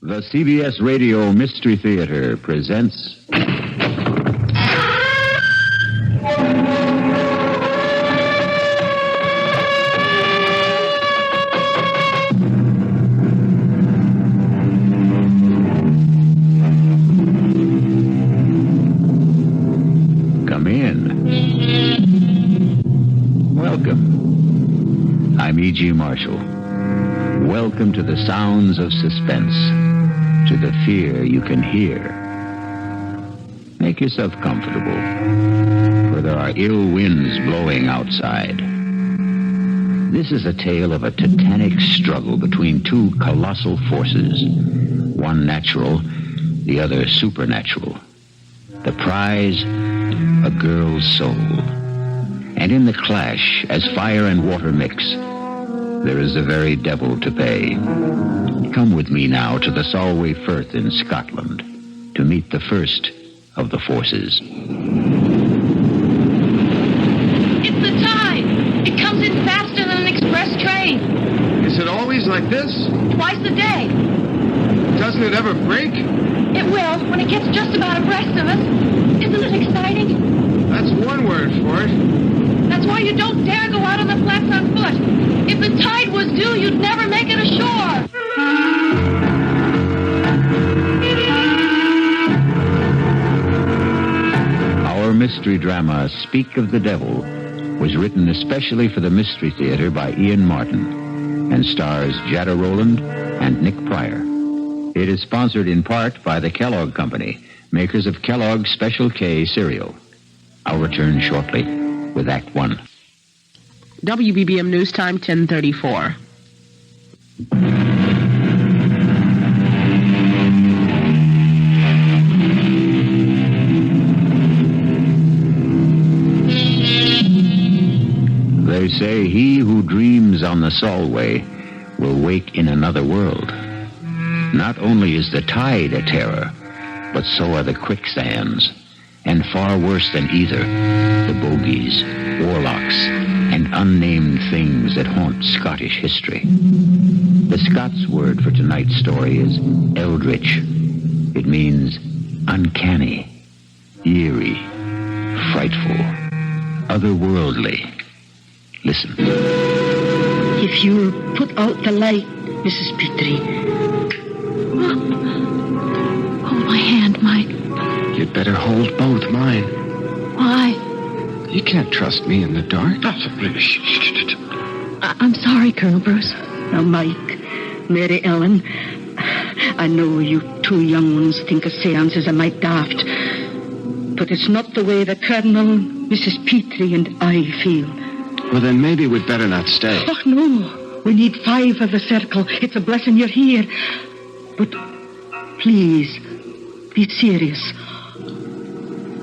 The CBS Radio Mystery Theater presents... Come in. Welcome. I'm E.G. Marshall. Welcome to the sounds of suspense. To the fear you can hear. Make yourself comfortable, for there are ill winds blowing outside. This is a tale of a titanic struggle between two colossal forces, one natural, the other supernatural. The prize, a girl's soul. And in the clash, as fire and water mix, there is the very devil to pay. Come with me now to the Solway Firth in Scotland to meet the first of the forces. It's the tide. It comes in faster than an express train. Is it always like this? Twice a day. Doesn't it ever break? It will when it gets just about abreast of us. Isn't it exciting? That's one word for it. That's why you don't dare go out on the flats on foot. If the tide was due, you'd never make it ashore. Our mystery drama, Speak of the Devil, was written especially for the Mystery Theater by Ian Martin and stars Jada Rowland and Nick Pryor. It is sponsored in part by the Kellogg Company, makers of Kellogg's Special K cereal. I'll return shortly with Act One. WBBM News Time, 10:34. They say he who dreams on the Solway will wake in another world. Not only is the tide a terror, but so are the quicksands, and far worse than either, the bogies, warlocks, and unnamed things that haunt Scottish history. The Scots word for tonight's story is eldritch. It means uncanny, eerie, frightful, otherworldly. Listen. If you'll put out the light, Mrs. Petrie. Hold my hand, Mike. You'd better hold both mine. Why? You can't trust me in the dark. I'm sorry, Colonel Bruce. Now, Mike, Mary Ellen, I know you two young ones think a seance is a mite daft, but it's not the way the Colonel, Mrs. Petrie, and I feel. Well, then maybe we'd better not stay. Oh, no. We need 5 of the circle. It's a blessing you're here. But please, be serious.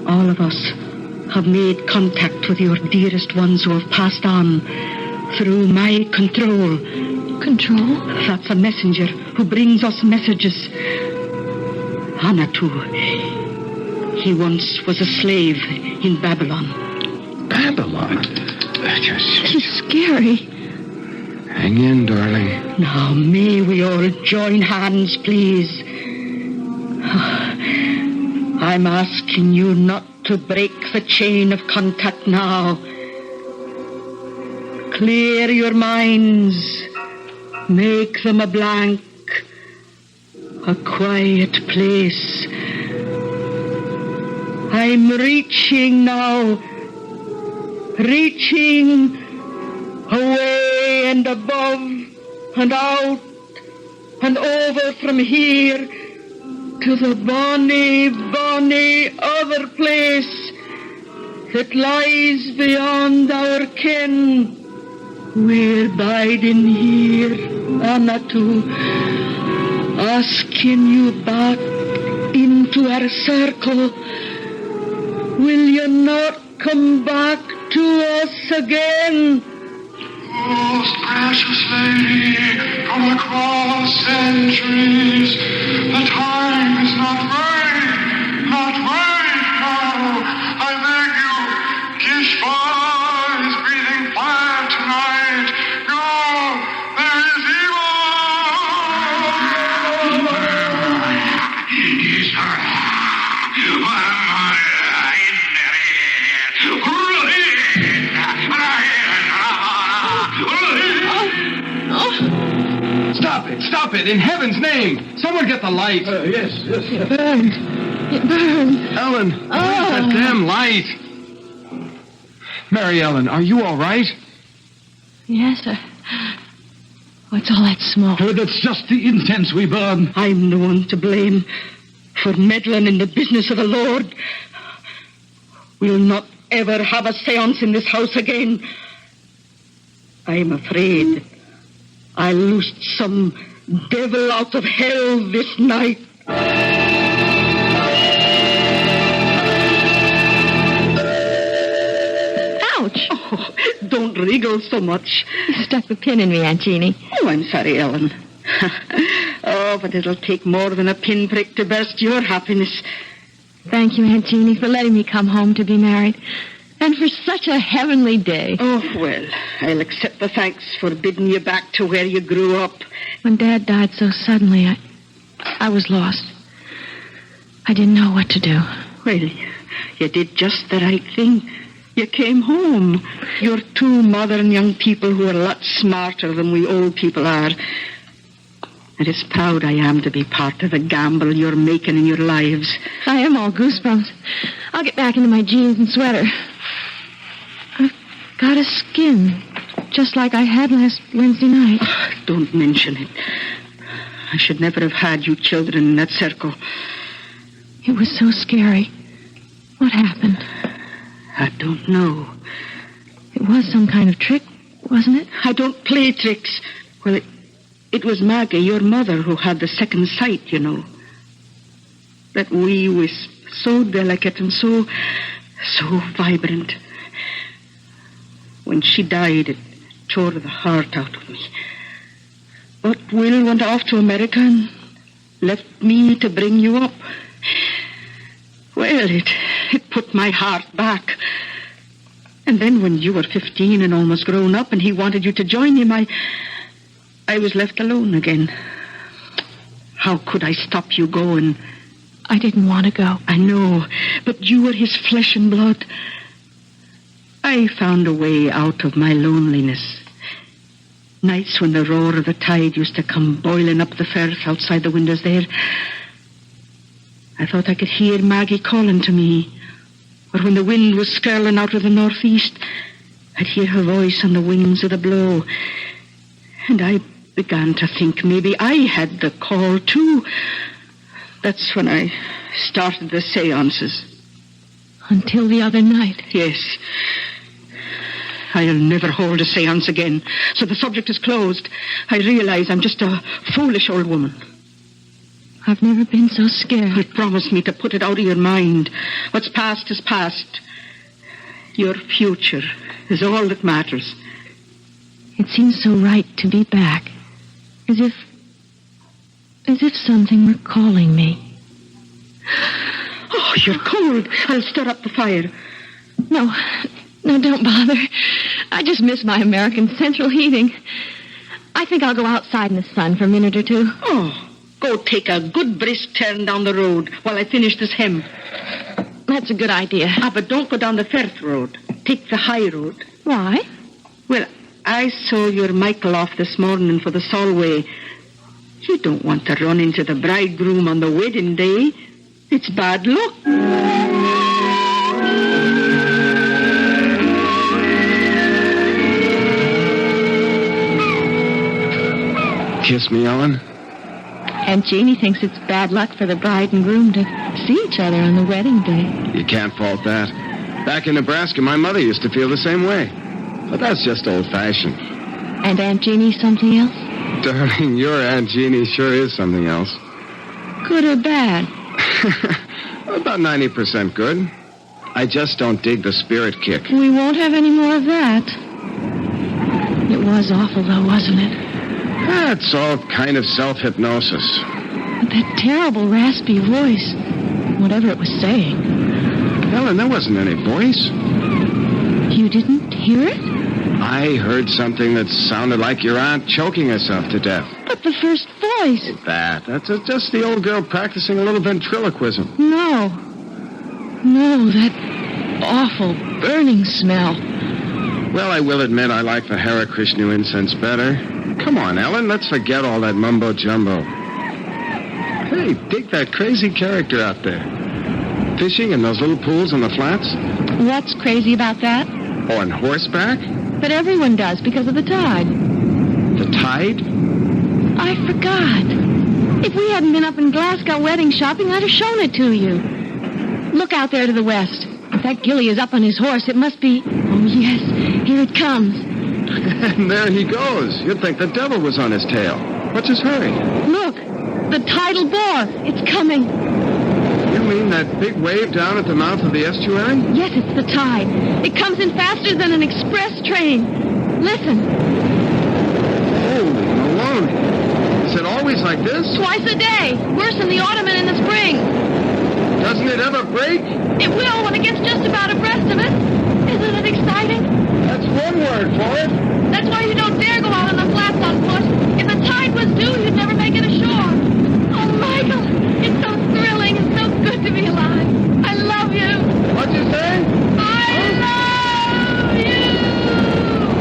All of us have made contact with your dearest ones who have passed on through my control. Control? That's a messenger who brings us messages. Anatu. He once was a slave in Babylon. Babylon? He's scary. Hang in, darling. Now, may we all join hands, please? I'm asking you not to break the chain of contact now. Clear your minds. Make them a blank. A quiet place. I'm reaching now. Reaching away and above and out and over from here to the bonny, bonny other place that lies beyond our ken. We're biding here, Anatu, asking you back into our circle. Will you not come back to us again? Most precious lady, from across centuries, the time is not right now. I beg you, Kishbar is breathing fire tonight. Go, there is evil! it, in heaven's name! Someone get the light! Yes. It burned. It burned. Ellen, where's that damn light? Mary Ellen, are you all right? Yes, sir. What's all that smoke? That's just the incense we burn. I'm the one to blame for meddling in the business of the Lord. We'll not ever have a seance in this house again. I'm afraid I loosed some devil out of hell this night. Ouch! Oh, don't wriggle so much. You stuck the pin in me, Aunt Jeannie. Oh, I'm sorry, Ellen. Oh, but it'll take more than a pinprick to burst your happiness. Thank you, Aunt Jeannie, for letting me come home to be married. And for such a heavenly day. Oh, well, I'll accept the thanks for bidding you back to where you grew up. When Dad died so suddenly, I was lost. I didn't know what to do. Well, you did just the right thing. You came home. You're two modern young people who are a lot smarter than we old people are. And as proud I am to be part of the gamble you're making in your lives. I am all goosebumps. I'll get back into my jeans and sweater. I've got a skin, just like I had last Wednesday night. Oh, don't mention it. I should never have had you children in that circle. It was so scary. What happened? I don't know. It was some kind of trick, wasn't it? I don't play tricks. Well, it was Maggie, your mother, who had the second sight, you know. That wee wisp, so delicate and so vibrant. When she died, it tore the heart out of me. But Will went off to America and left me to bring you up. Well, it put my heart back. And then when you were 15 and almost grown up and he wanted you to join him, I was left alone again. How could I stop you going? I didn't want to go. I know, but you were his flesh and blood. I found a way out of my loneliness. Nights when the roar of the tide used to come boiling up the firth outside the windows there, I thought I could hear Maggie calling to me. Or when the wind was skirling out of the northeast, I'd hear her voice on the wings of the blow. And I began to think maybe I had the call, too. That's when I started the seances. Until the other night. Yes. I'll never hold a seance again, so the subject is closed. I realize I'm just a foolish old woman. I've never been so scared. You promised me to put it out of your mind. What's past is past. Your future is all that matters. It seems so right to be back. As if something were calling me. Oh, you're cold. I'll stir up the fire. No, don't bother. I just miss my American central heating. I think I'll go outside in the sun for a minute or two. Oh, go take a good brisk turn down the road while I finish this hem. That's a good idea. But don't go down the Firth road. Take the high road. Why? Well, I saw your Michael off this morning for the Solway. You don't want to run into the bridegroom on the wedding day. It's bad luck. Kiss me, Ellen. Aunt Jeannie thinks it's bad luck for the bride and groom to see each other on the wedding day. You can't fault that. Back in Nebraska, my mother used to feel the same way. But that's just old-fashioned. And Aunt Jeannie something else? Darling, your Aunt Jeannie sure is something else. Good or bad? About 90% good. I just don't dig the spirit kick. We won't have any more of that. It was awful, though, wasn't it? That's all kind of self-hypnosis. But that terrible raspy voice, whatever it was saying. Ellen, there wasn't any voice. You didn't hear it? I heard something that sounded like your aunt choking herself to death. But the first voice. That's just the old girl practicing a little ventriloquism. No, that awful burning smell. Well, I will admit I like the Hare Krishna incense better. Come on, Ellen, let's forget all that mumbo-jumbo. Hey, dig that crazy character out there. Fishing in those little pools on the flats? What's crazy about that? On horseback? But everyone does because of the tide. The tide? I forgot. If we hadn't been up in Glasgow wedding shopping, I'd have shown it to you. Look out there to the west. If that Gilly is up on his horse, it must be... Oh, yes, here it comes. And there he goes. You'd think the devil was on his tail. What's his hurry? Look, the tidal bore. It's coming. You mean that big wave down at the mouth of the estuary? Yes, it's the tide. It comes in faster than an express train. Listen. Holy Maloney. Is it always like this? Twice a day. Worse in the autumn and in the spring. Doesn't it ever break? It will when it gets just about abreast of us. Isn't it exciting? That's one word for it. That's why you don't dare go out on the flats on foot. If the tide was due, you'd never make it ashore. Oh, Michael, it's so thrilling and so good to be alive. I love you. What'd you say? I love you.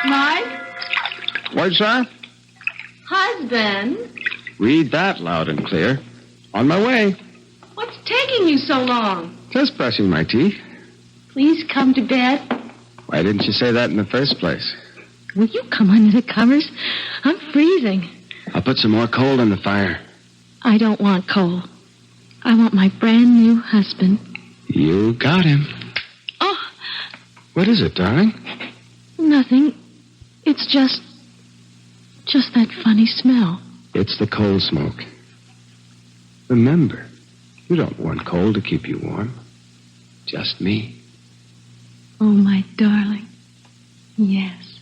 Mike? What's that? Husband? Read that loud and clear. On my way. What's taking you so long? Just brushing my teeth. Please come to bed. Why didn't you say that in the first place? Will you come under the covers? I'm freezing. I'll put some more coal in the fire. I don't want coal. I want my brand new husband. You got him. Oh, What is it, darling? nothing. It's just that funny smell. It's the coal smoke. Remember, you don't want coal to keep you warm. Just me. Oh, my darling. Yes.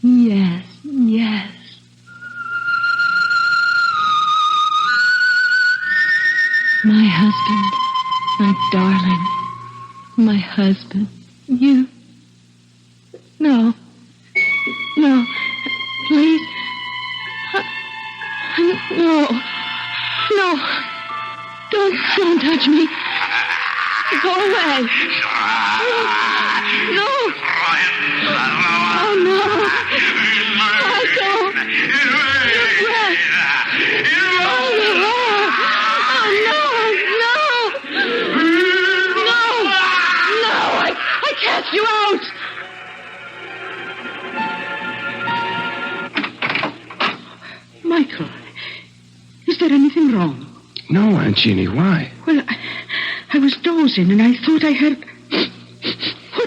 Yes. Yes. My husband. My darling. My husband. You. No. No. Please. No. No. Don't touch me. Go away. No. Oh, no. Michael. Your breath. Oh, no. Oh, no. No. I cast you out. Michael, is there anything wrong? No, Aunt Jeannie, why? Well, I was dozing and I thought I heard...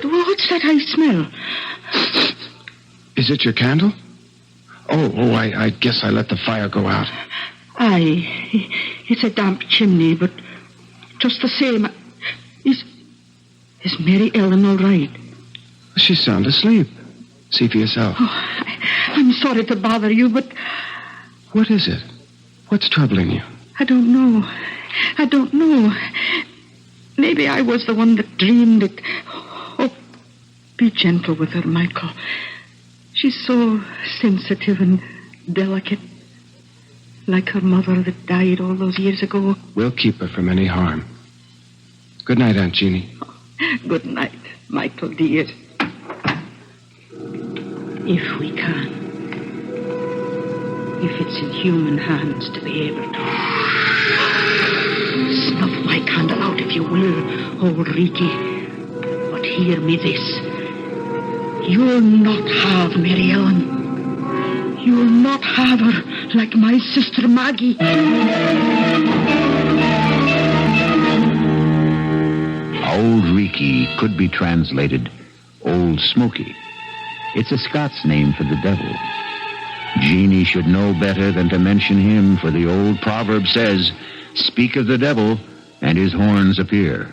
What's that I smell? Is it your candle? Oh, I guess I let the fire go out. Aye, it's a damp chimney, but just the same... Is Mary Ellen all right? She's sound asleep. See for yourself. Oh, I'm sorry to bother you, but... What is it? What's troubling you? I don't know. Maybe I was the one that dreamed it. Oh, be gentle with her, Michael. She's so sensitive and delicate. Like her mother that died all those years ago. We'll keep her from any harm. Good night, Aunt Jeannie. Good night, Michael, dear. If we can. If it's in human hands to be able to. Snuff my candle out, if you will, old Ricky. But hear me this. You'll not have Mary Ellen. You'll not have her like my sister Maggie. Old Reekie could be translated Old Smoky. It's a Scots name for the devil. Jeannie should know better than to mention him, for the old proverb says, "Speak of the devil, and his horns appear."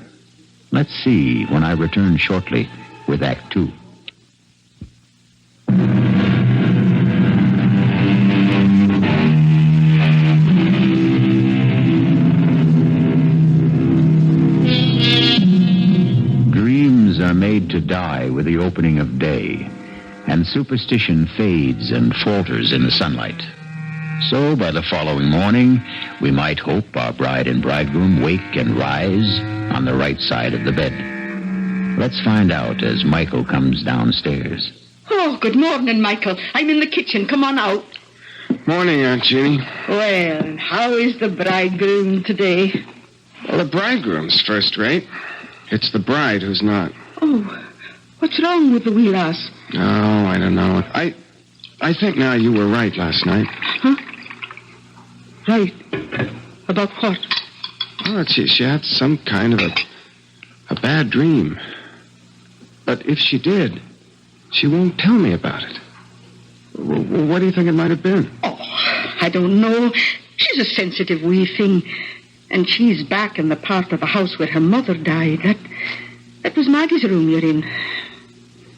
Let's see when I return shortly with Act 2. Dreams are made to die with the opening of day, and superstition fades and falters in the sunlight. So by the following morning, we might hope our bride and bridegroom wake and rise on the right side of the bed. Let's find out as Michael comes downstairs. Oh, good morning, Michael. I'm in the kitchen. Come on out. Morning, Aunt Jeannie. Well, how is the bridegroom today? Well, the bridegroom's first rate. It's the bride who's not. Oh, what's wrong with the wee lass? Oh, I don't know. I think now you were right last night. Huh? Right. About what? Oh, she had some kind of a bad dream. But if she did, she won't tell me about it. What do you think it might have been? Oh, I don't know. She's a sensitive wee thing. And she's back in the part of the house where her mother died. That was Maggie's room you're in.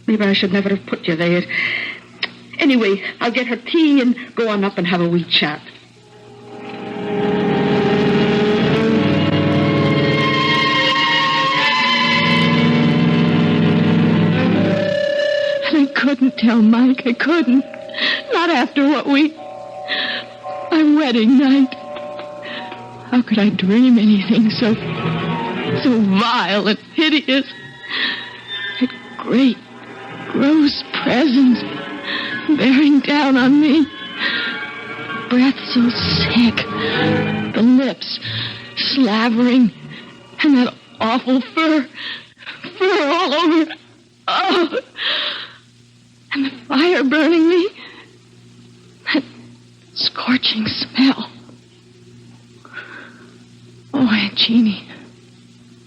Maybe I should never have put you there. Anyway, I'll get her tea and go on up and have a wee chat. I couldn't tell Mike. I couldn't. Not after what our wedding night. How could I dream anything so vile and hideous? That great, gross presence bearing down on me. Breath so sick. The lips slavering. And that awful fur all over. Oh! And the fire burning me. That scorching smell. Oh, Aunt Jeannie.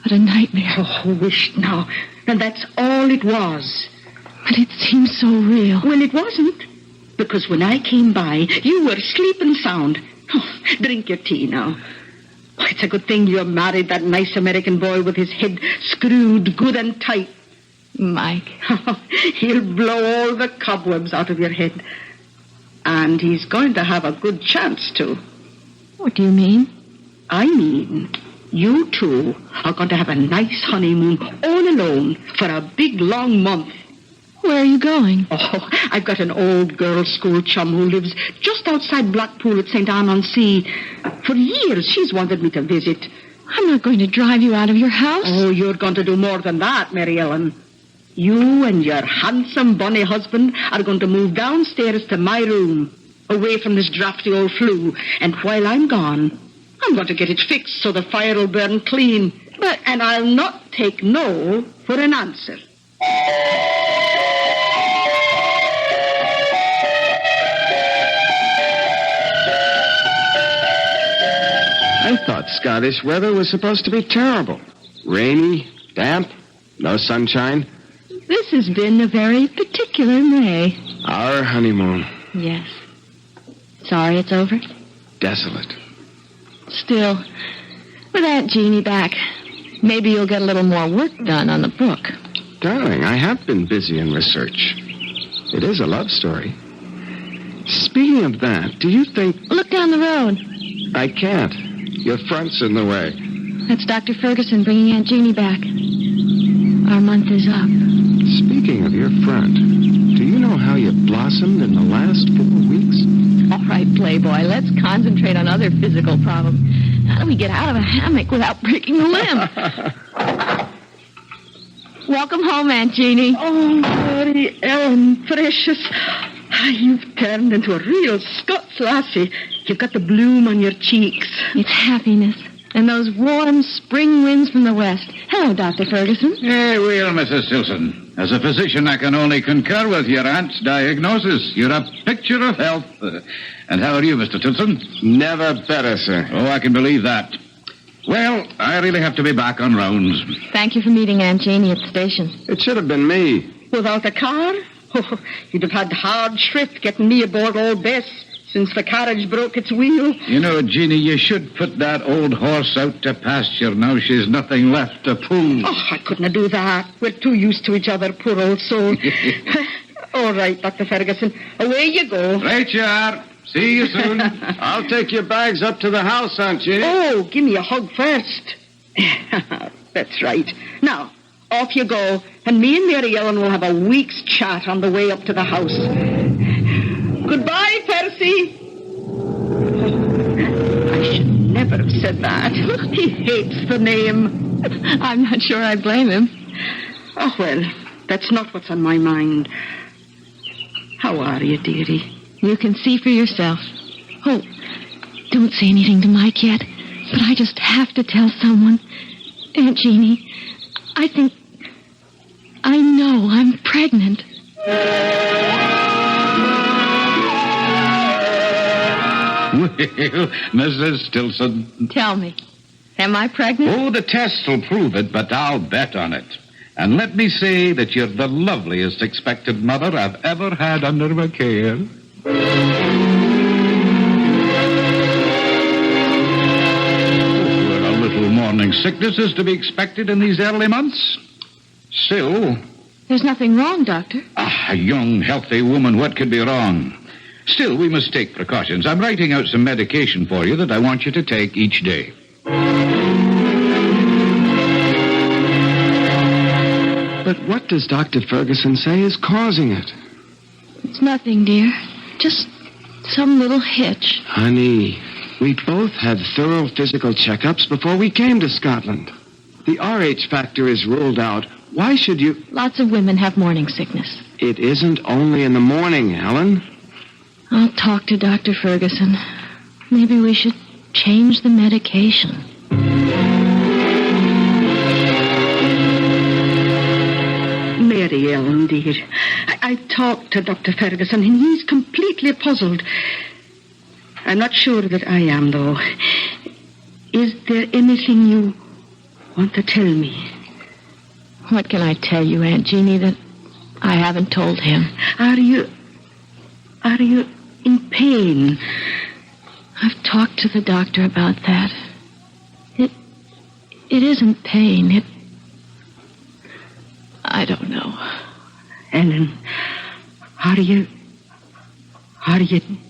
What a nightmare. Oh, wished now. And that's all it was. But it seems so real. Well, it wasn't. Because when I came by, you were sleeping sound. Oh, drink your tea now. Oh, it's a good thing you married that nice American boy with his head screwed good and tight. Mike. He'll blow all the cobwebs out of your head. And he's going to have a good chance to. What do you mean? I mean, you two are going to have a nice honeymoon all alone for a big, long month. Where are you going? Oh, I've got an old girls' school chum who lives just outside Blackpool at St. Anne-on-Sea. For years, she's wanted me to visit. I'm not going to drive you out of your house. Oh, you're going to do more than that, Mary Ellen. You and your handsome, bonny husband are going to move downstairs to my room, away from this drafty old flue. And while I'm gone, I'm going to get it fixed so the fire will burn clean. And I'll not take no for an answer. I thought Scottish weather was supposed to be terrible. Rainy, damp, no sunshine. This has been a very particular May. Our honeymoon. Yes. Sorry it's over? Desolate. Still, with Aunt Jeannie back, maybe you'll get a little more work done on the book. Darling, I have been busy in research. It is a love story. Speaking of that, do you think... Look down the road. I can't. Your front's in the way. That's Dr. Ferguson bringing Aunt Jeannie back. Our month is up. Speaking of your front, do you know how you blossomed in the last 4 weeks? All right, Playboy, let's concentrate on other physical problems. How do we get out of a hammock without breaking a limb? Welcome home, Aunt Jeannie. Oh, Mary Ellen, precious. You've turned into a real Scots lassie. You've got the bloom on your cheeks. It's happiness. And those warm spring winds from the west. Hello, Dr. Ferguson. Well, Mrs. Silson. As a physician, I can only concur with your aunt's diagnosis. You're a picture of health. And how are you, Mr. Tilson? Never better, sir. Oh, I can believe that. Well, I really have to be back on rounds. Thank you for meeting Aunt Jeannie at the station. It should have been me. Without a car? Oh, you'd have had hard shrift getting me aboard Old Bess since the carriage broke its wheel. You know, Jeannie, you should put that old horse out to pasture. Now she's nothing left to pull. Oh, I couldn't do that. We're too used to each other, poor old soul. All right, Dr. Ferguson. Away you go. Right you are. See you soon. I'll take your bags up to the house, Aunt Jeannie. Oh, give me a hug first. That's right. Now, off you go, and me and Mary Ellen will have a week's chat on the way up to the house. Goodbye, Percy. never have said that. He hates the name. I'm not sure I blame him. Oh, well, that's not what's on my mind. How are you, dearie? You can see for yourself. Oh, don't say anything to Mike yet, but I just have to tell someone. Aunt Jeannie, I know I'm pregnant. Well, Mrs. Stilson. Tell me, am I pregnant? Oh, the tests will prove it, but I'll bet on it. And let me say that you're the loveliest expected mother I've ever had under my care. Well, a little morning sickness is to be expected in these early months. Still... There's nothing wrong, Doctor. A young, healthy woman, what could be wrong? Still, we must take precautions. I'm writing out some medication for you that I want you to take each day. But what does Dr. Ferguson say is causing it? It's nothing, dear. Just some little hitch. Honey, we both had thorough physical checkups before we came to Scotland. The RH factor is ruled out. Why should you... Lots of women have morning sickness. It isn't only in the morning, Helen. I'll talk to Dr. Ferguson. Maybe we should change the medication. Mary Ellen, dear, I talked to Dr. Ferguson, and he's completely puzzled. I'm not sure that I am, though. Is there anything you want to tell me? What can I tell you, Aunt Jeannie, that I haven't told him? Are you in pain? I've talked to the doctor about that. It isn't pain. I don't know. Ellen, are you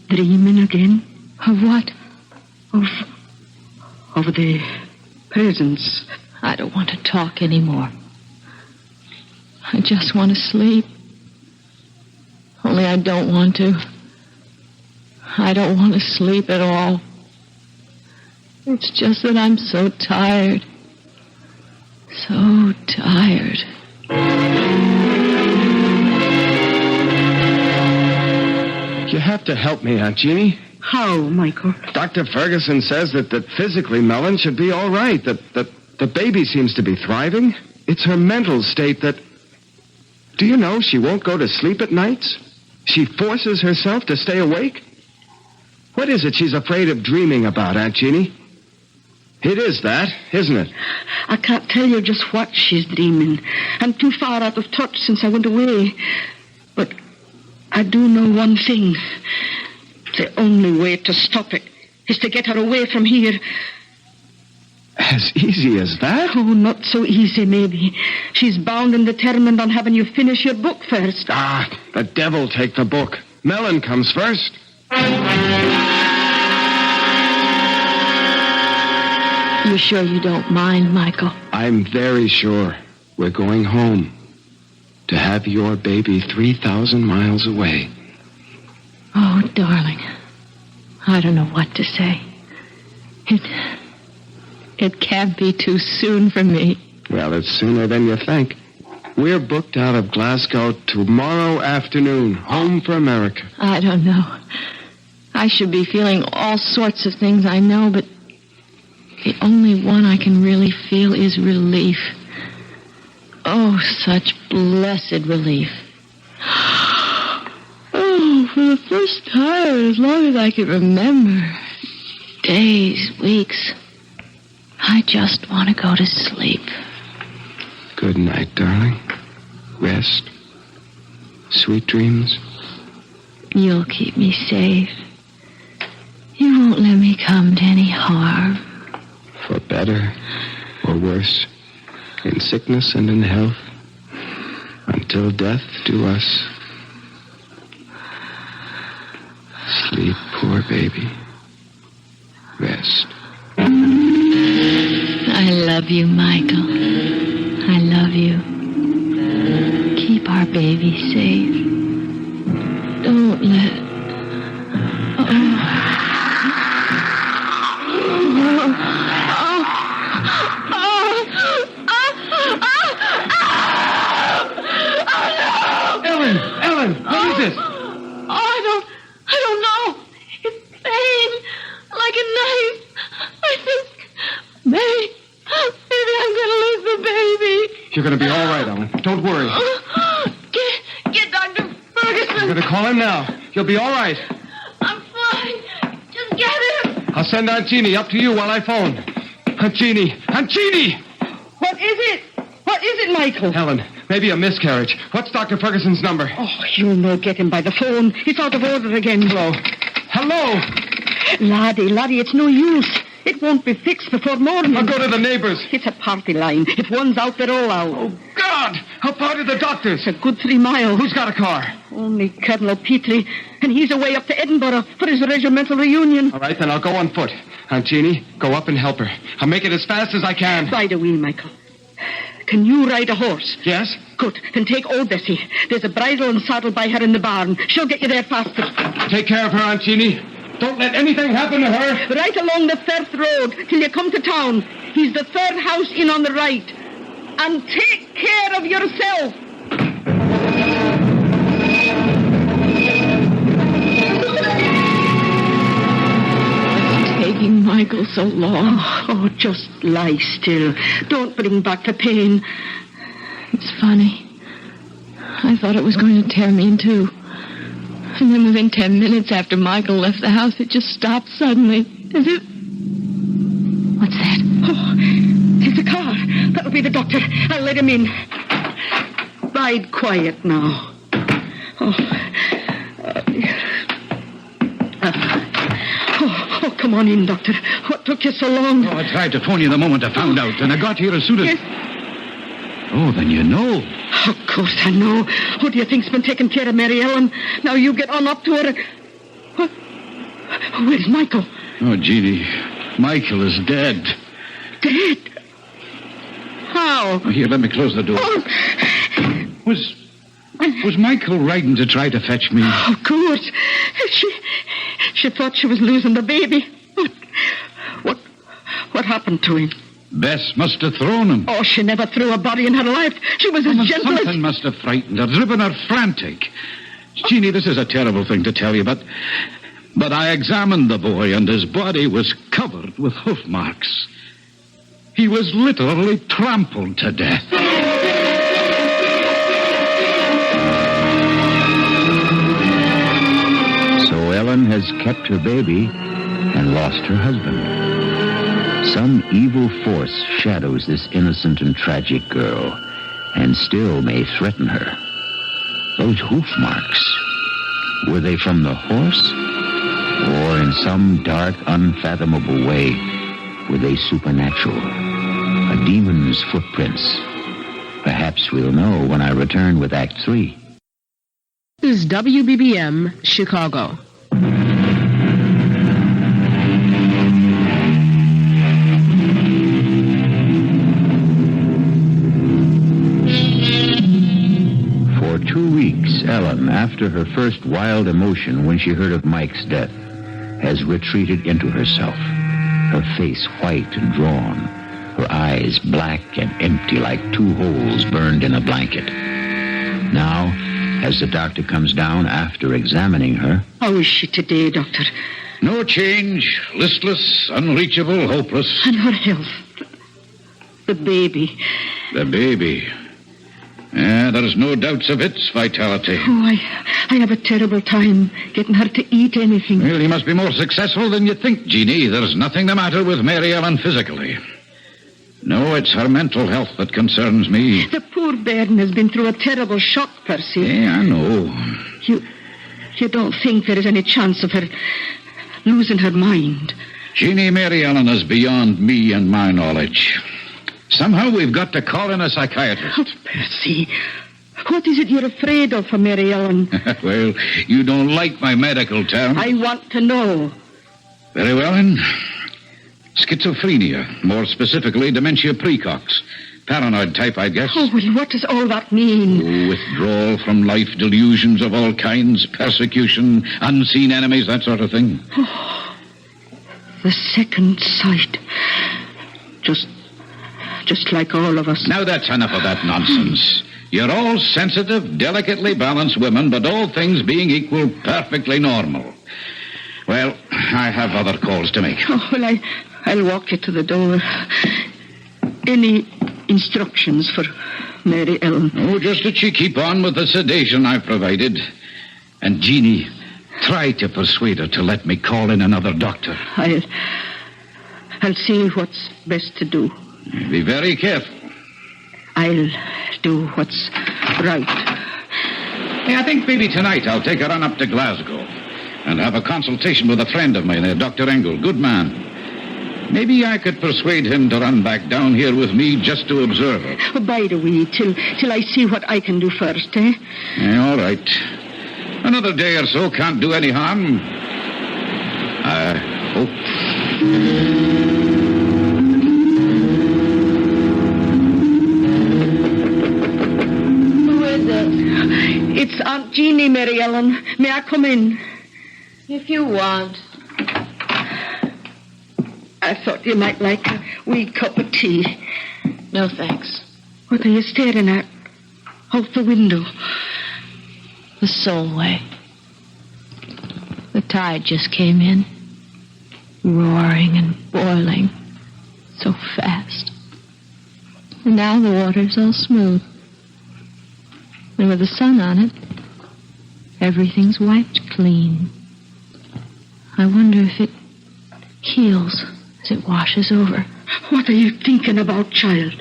dreaming again? Of what? Of the presents. I don't want to talk anymore. I just want to sleep. Only I don't want to. I don't want to sleep at all. It's just that I'm so tired. So tired. You have to help me, Aunt Jeannie. How, Michael? Dr. Ferguson says that physically Mellon should be all right, that the baby seems to be thriving. It's her mental state that... Do you know she won't go to sleep at nights? She forces herself to stay awake? What is it she's afraid of dreaming about, Aunt Jeannie? It is that, isn't it? I can't tell you just what she's dreaming. I'm too far out of touch since I went away. But I do know one thing. The only way to stop it is to get her away from here. As easy as that? Oh, not so easy, maybe. She's bound and determined on having you finish your book first. Ah, the devil take the book. Mellon comes first. You sure you don't mind, Michael? I'm very sure. We're going home. To have your baby 3,000 miles away. Oh, darling. I don't know what to say. It can't be too soon for me. Well, it's sooner than you think. We're booked out of Glasgow tomorrow afternoon, home for America. I don't know. I should be feeling all sorts of things, I know, but the only one I can really feel is relief. Oh, such blessed relief. Oh, for the first time, as long as I can remember. Days, weeks. I just want to go to sleep. Good night, darling. Rest. Sweet dreams. You'll keep me safe. You won't let me come to any harm. For better or worse, in sickness and in health, until death do us. Sleep, poor baby. Rest. I love you, Michael. I love you. Keep our baby safe. Don't let... Oh. Ellen, what is this? Oh, I don't know. It's pain, like a knife. I think maybe I'm going to lose the baby. You're going to be all right, Ellen. Don't worry. Get Dr. Ferguson. I'm going to call him now. You'll be all right. I'm fine. Just get him. I'll send Aunt Jeannie up to you while I phone. Aunt Jeannie! Aunt Jeannie! What is it? What is it, Michael? Helen, maybe a miscarriage. What's Dr. Ferguson's number? Oh, you'll no get him by the phone. It's out of order again. Hello? Hello? Laddie, it's no use. It won't be fixed before morning. I'll go to the neighbors. It's a party line. If one's out, they're all out. Oh, God! How far to the doctors? It's a good 3 miles. Who's got a car? Only Colonel Petrie, and he's away up to Edinburgh for his regimental reunion. All right, then I'll go on foot. Aunt Jeannie, go up and help her. I'll make it as fast as I can. Ride a wheel, Michael. Can you ride a horse? Yes? Good. Then take old Bessie. There's a bridle and saddle by her in the barn. She'll get you there faster. Take care of her, Aunt Jeannie. Don't let anything happen to her. Right along the Firth Road till you come to town. He's the third house in on the right. And take care of yourself. Taking Michael so long. Oh, just lie still. Don't bring back the pain. It's funny. I thought it was going to tear me in two. And then within 10 minutes after Michael left the house, it just stopped suddenly. As if... What's that? Oh, it's a car. That'll be the doctor. I'll let him in. Ride quiet now. Oh, come on in, Doctor. What took you so long? Oh, I tried to phone you the moment I found out, and I got here as soon as... Yes. Oh, then you know. Of course I know. Who do you think's been taking care of Mary Ellen? Now you get on up to her. What? Where's Michael? Oh, Jeannie, Michael is dead. Dead? How? Here, let me close the door. Oh. Was Michael riding to try to fetch me? Of course. She thought she was losing the baby. What happened to him? Bess must have thrown him. Oh, she never threw a body in her life. She was as gentle as... Something must have frightened her, driven her frantic. Jeannie, this is a terrible thing to tell you, but I examined the boy, and his body was covered with hoof marks. He was literally trampled to death. So Ellen has kept her baby and lost her husband. Some evil force shadows this innocent and tragic girl, and still may threaten her. Those hoof marks, were they from the horse? Or in some dark, unfathomable way, were they supernatural? A demon's footprints? Perhaps we'll know when I return with Act 3. This is WBBM, Chicago. For 2 weeks, Ellen, after her first wild emotion when she heard of Mike's death, has retreated into herself, her face white and drawn, her eyes black and empty like 2 holes burned in a blanket. Now, as the doctor comes down after examining her... How is she today, Doctor? No change. Listless, unreachable, hopeless. And her health. The baby. The baby. There's no doubts of its vitality. Oh, I have a terrible time getting her to eat anything. Well, you must be more successful than you think, Jeannie. There's nothing the matter with Mary Ellen physically. No, it's her mental health that concerns me. The poor bairn has been through a terrible shock, Percy. Yeah, I know. You don't think there is any chance of her losing her mind? Jeannie, Mary Ellen is beyond me and my knowledge. Somehow we've got to call in a psychiatrist. Oh, Percy, what is it you're afraid of for Mary Ellen? Well, you don't like my medical term. I want to know. Very well, then. Schizophrenia, more specifically dementia precox. Paranoid type, I guess. Oh, well, what does all that mean? Withdrawal from life, delusions of all kinds, persecution, unseen enemies, that sort of thing. Oh, the second sight. Just like all of us. Now that's enough of that nonsense. You're all sensitive, delicately balanced women, but all things being equal, perfectly normal. Well, I have other calls to make. Oh, well, I'll walk you to the door. Any instructions for Mary Ellen? Oh, just that she keep on with the sedation I've provided. And Jeannie, try to persuade her to let me call in another doctor. I'll see what's best to do. Be very careful. I'll do what's right. Hey, I think maybe tonight I'll take a run up to Glasgow and have a consultation with a friend of mine, Dr. Engel. Good man. Maybe I could persuade him to run back down here with me just to observe her. Oh, bide a wee till I see what I can do first, eh? Yeah, all right. Another day or so can't do any harm. I hope. Who is it? It's Aunt Jeannie, Mary Ellen. May I come in? If you want. I thought you might like a wee cup of tea. No, thanks. What are you staring at? Out the window. The Solway. The tide just came in. Roaring and boiling. So fast. And now the water's all smooth. And with the sun on it, everything's wiped clean. I wonder if it heals as it washes over. What are you thinking about, child?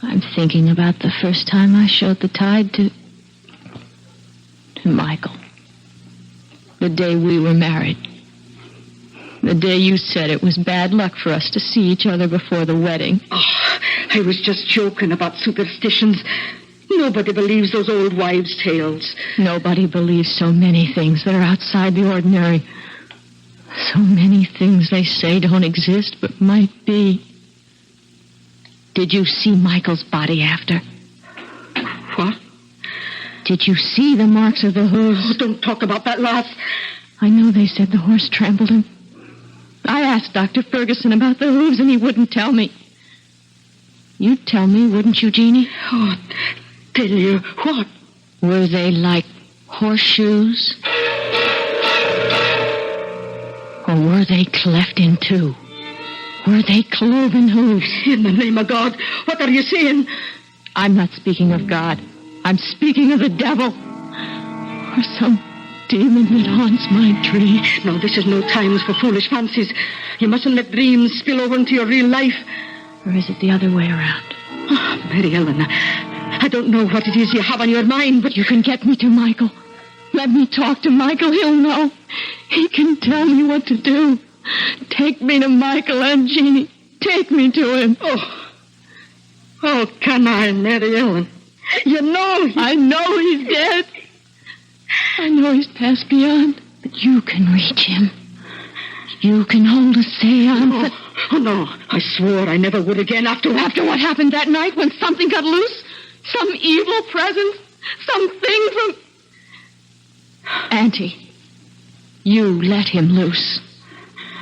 I'm thinking about the first time I showed the tide to Michael. The day we were married. The day you said it was bad luck for us to see each other before the wedding. Oh, I was just joking about superstitions. Nobody believes those old wives' tales. Nobody believes so many things that are outside the ordinary. So many things they say don't exist but might be. Did you see Michael's body after? What? Did you see the marks of the hooves? Oh, don't talk about that, lass. I know they said the horse trampled him. I asked Dr. Ferguson about the hooves and he wouldn't tell me. You'd tell me, wouldn't you, Jeannie? Oh, tell you what? Were they like horseshoes? Or were they cleft in two? Were they cloven hooves? In the name of God, what are you saying? I'm not speaking of God. I'm speaking of the devil. Or some demon that haunts my tree. No, this is no time for foolish fancies. You mustn't let dreams spill over into your real life. Or is it the other way around? Oh, Mary Ellen, I don't know what it is you have on your mind, but you can get me to Michael. Let me talk to Michael. He'll know. He can tell me what to do. Take me to Michael, Aunt Jeannie. Take me to him. Oh, can I, Mary Ellen? You know I know he's dead. I know he's passed beyond. But you can reach him. You can hold a seance. Oh, no. I swore I never would again after what happened that night when something got loose? Some evil presence? Something from... Auntie, you let him loose.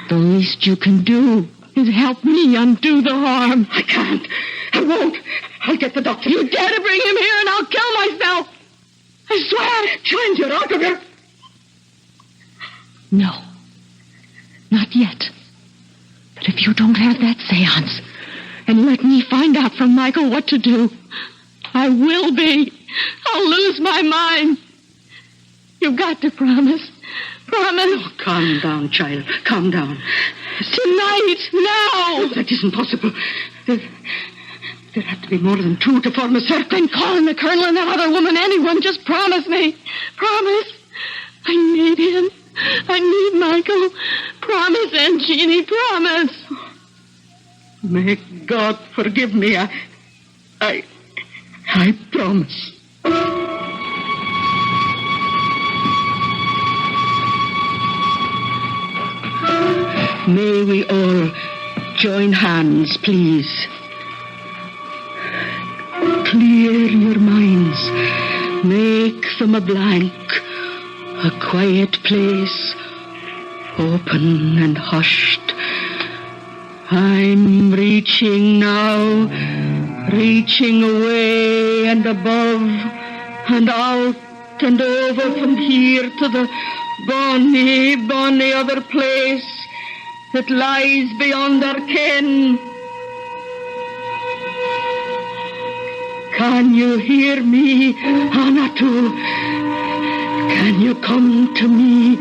The least you can do is help me undo the harm. I can't. I won't. I'll get the doctor. You dare to bring him here and I'll kill myself. I swear. Child, you're out of here. No. Not yet. But if you don't have that seance and let me find out from Michael what to do, I will be. I'll lose my mind. You've got to promise. Promise. Oh, calm down, child. Calm down. Tonight. Now. No, that isn't possible. There have to be more than two to form a circle. Then call in the colonel and that other woman, anyone. Just promise me. Promise. I need him. I need Michael. Promise, Aunt Jeannie, promise. May God forgive me. I promise. May we all join hands, please. Clear your minds. Make them a blank. A quiet place, open and hushed. I'm reaching now, reaching away and above and out and over from here to the bonny, bonny other place that lies beyond our ken. Can you hear me, Anatu? Can you come to me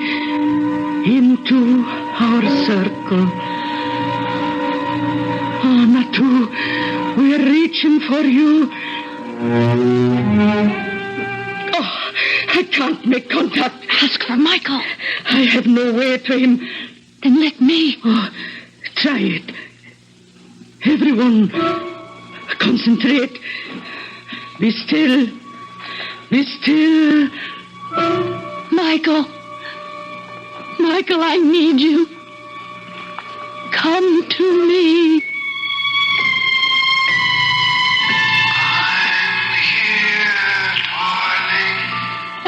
into our circle? Anatu, we're reaching for you. Oh, I can't make contact. Ask for Michael. I have no way to him. Then let me. Oh, try it. Everyone, concentrate. Be still. Be still. Michael. Michael, I need you. Come to me.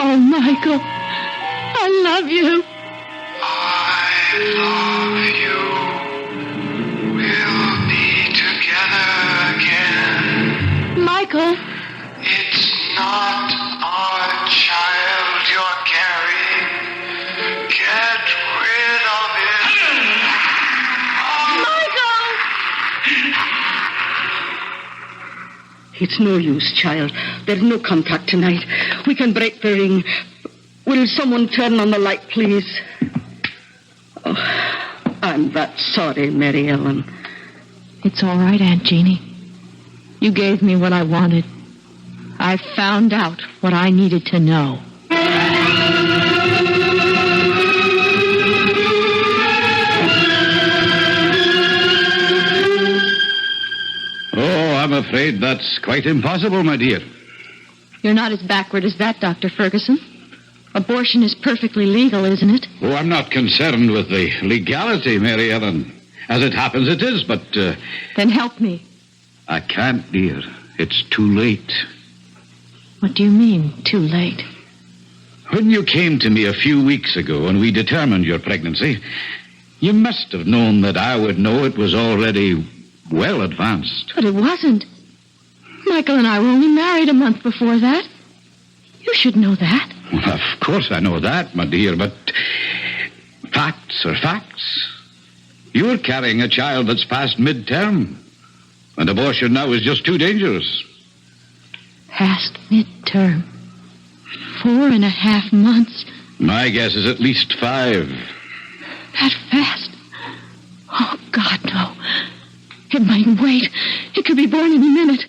Oh, Michael, I love you. I love you. We'll be together again. Michael. It's not our child you're carrying. Get rid of it. Michael! It's no use, child. There's no contact tonight. We can break the ring. Will someone turn on the light, please? Oh, I'm that sorry, Mary Ellen. It's all right, Aunt Jeannie. You gave me what I wanted. I found out what I needed to know. Oh, I'm afraid that's quite impossible, my dear. You're not as backward as that, Dr. Ferguson. Abortion is perfectly legal, isn't it? Oh, I'm not concerned with the legality, Mary Ellen. As it happens, it is, but... Then help me. I can't, dear. It's too late. What do you mean, too late? When you came to me a few weeks ago and we determined your pregnancy, you must have known that I would know it was already well advanced. But it wasn't. Michael and I were only married a month before that. You should know that. Well, of course I know that, my dear, but facts are facts. You're carrying a child that's past midterm, and abortion now is just too dangerous. Past midterm. 4.5 months. My guess is at least 5. That fast? Oh, God, no. It mightn't wait. It could be born any minute.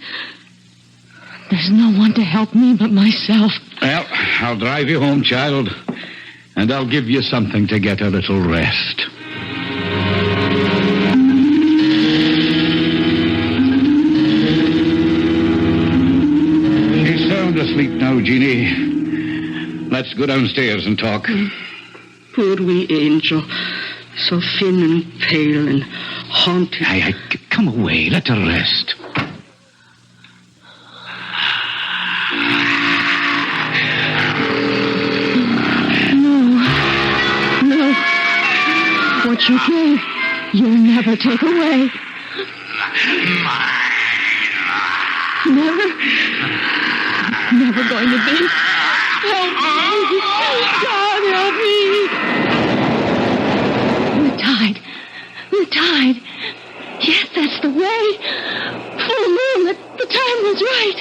There's no one to help me but myself. Well, I'll drive you home, child, and I'll give you something to get a little rest. She's sound asleep now, Jeannie. Let's go downstairs and talk. Poor wee angel. So thin and pale and haunted. Come away. Let her rest. No. What you gave, you'll never take away. Never going to be. Help me. God, help me. The tide. Yes, that's the way. Full moon. The time was right.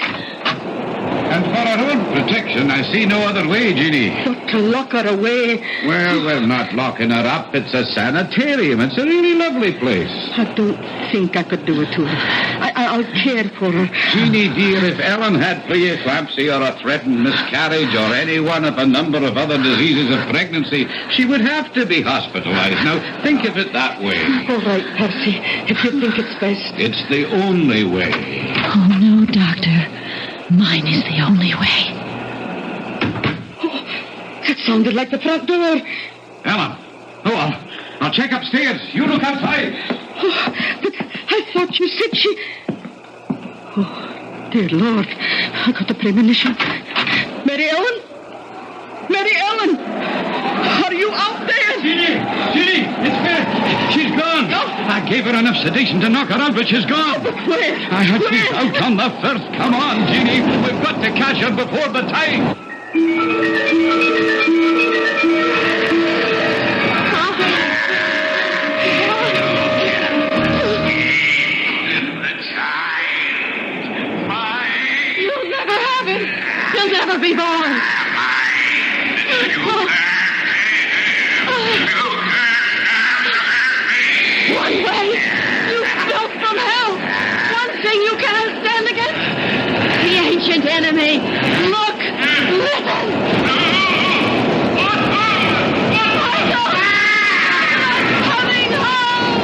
And for our own protection, I see no other way, Jeannie. But to lock her away. Well, we're not locking her up. It's a sanitarium. It's a really lovely place. I don't think I could do it to her. I'll care for her. Jeannie, dear, if Ellen had preeclampsia or a threatened miscarriage or any one of a number of other diseases of pregnancy, she would have to be hospitalized. Now, think of it that way. All right, Percy, if you think it's best. It's the only way. Oh, no, Doctor. Mine is the only way. Oh, that sounded like the front door. Ellen, I'll check upstairs. You look outside. Oh, but I thought you said she... Oh, dear Lord, I got the premonition. Mary Ellen? Mary Ellen! Are you out there? Jeannie, it's me. She's gone. No. I gave her enough sedation to knock her out, but she's gone. Where? I had she's out on the first. Come on, Jeannie. We've got to catch her before the time. You'll never have him. He'll never be born. One way, you built from hell. One thing you cannot stand against. The ancient enemy. Look, listen. Michael! Coming home!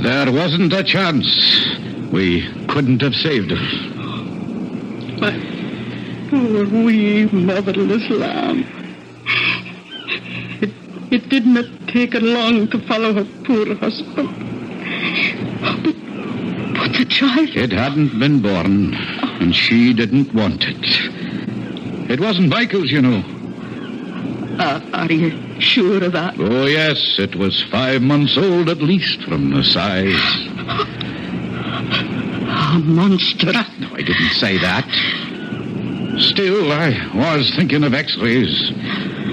There wasn't a chance. We couldn't have saved her. My poor wee motherless lamb. It did not take her long to follow her poor husband. But the child... It hadn't been born, and she didn't want it. It wasn't Michael's, you know. Are you sure of that? Oh, yes, it was 5 months old at least from the size. A monster. No, I didn't say that. Still, I was thinking of x-rays.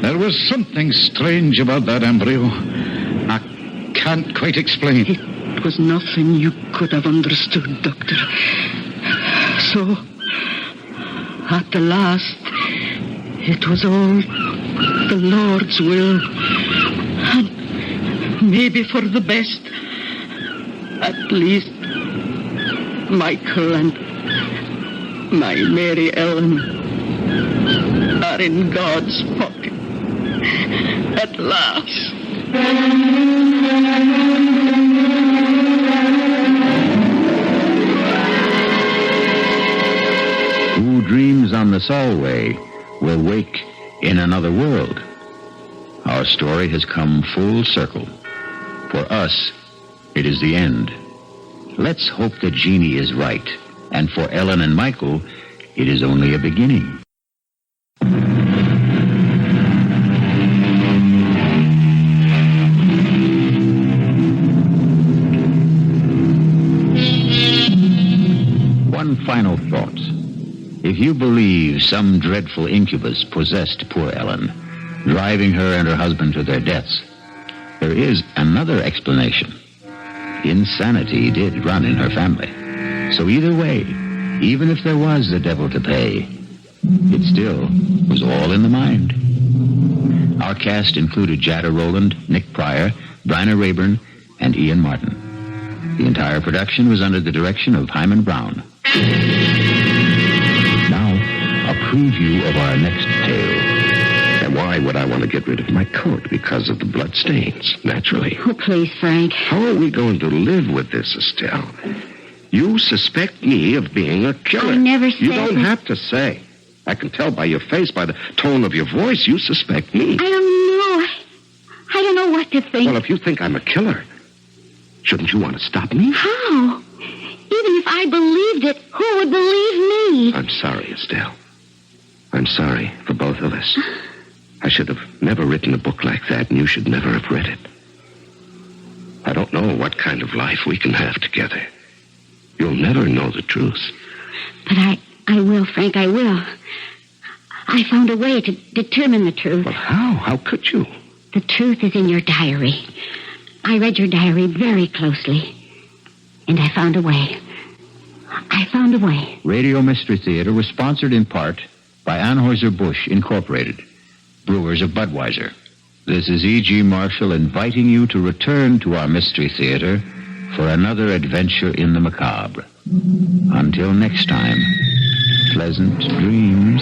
There was something strange about that embryo. I can't quite explain. It was nothing you could have understood, Doctor. So, at the last, it was all the Lord's will. And maybe for the best. At least, Michael and my Mary Ellen are in God's pocket. At last. Who dreams on the Solway will wake in another world. Our story has come full circle. For us, it is the end. Let's hope that Jeannie is right. And for Ellen and Michael, it is only a beginning. One final thought. If you believe some dreadful incubus possessed poor Ellen, driving her and her husband to their deaths, there is another explanation. Insanity did run in her family. So either way, even if there was the devil to pay, it still was all in the mind. Our cast included Jada Rowland, Nick Pryor, Bryna Raeburn, and Ian Martin. The entire production was under the direction of Hyman Brown. Now, a preview of our next tale. And why would I want to get rid of my coat? Because of the blood stains, naturally. Oh, please, Frank. How are we going to live with this, Estelle? You suspect me of being a killer. I never said... You don't have to say. I can tell by your face, by the tone of your voice, you suspect me. I don't know. I don't know what to think. Well, if you think I'm a killer, shouldn't you want to stop me? How? Even if I believed it, who would believe me? I'm sorry, Estelle. I'm sorry for both of us. I should have never written a book like that, and you should never have read it. I don't know what kind of life we can have together. You'll never know the truth. But I will, Frank, I will. I found a way to determine the truth. Well, how? How could you? The truth is in your diary. I read your diary very closely, and I found a way. I found a way. Radio Mystery Theater was sponsored in part by Anheuser-Busch Incorporated, brewers of Budweiser. This is E.G. Marshall inviting you to return to our Mystery Theater for another adventure in the macabre. Until next time, pleasant dreams.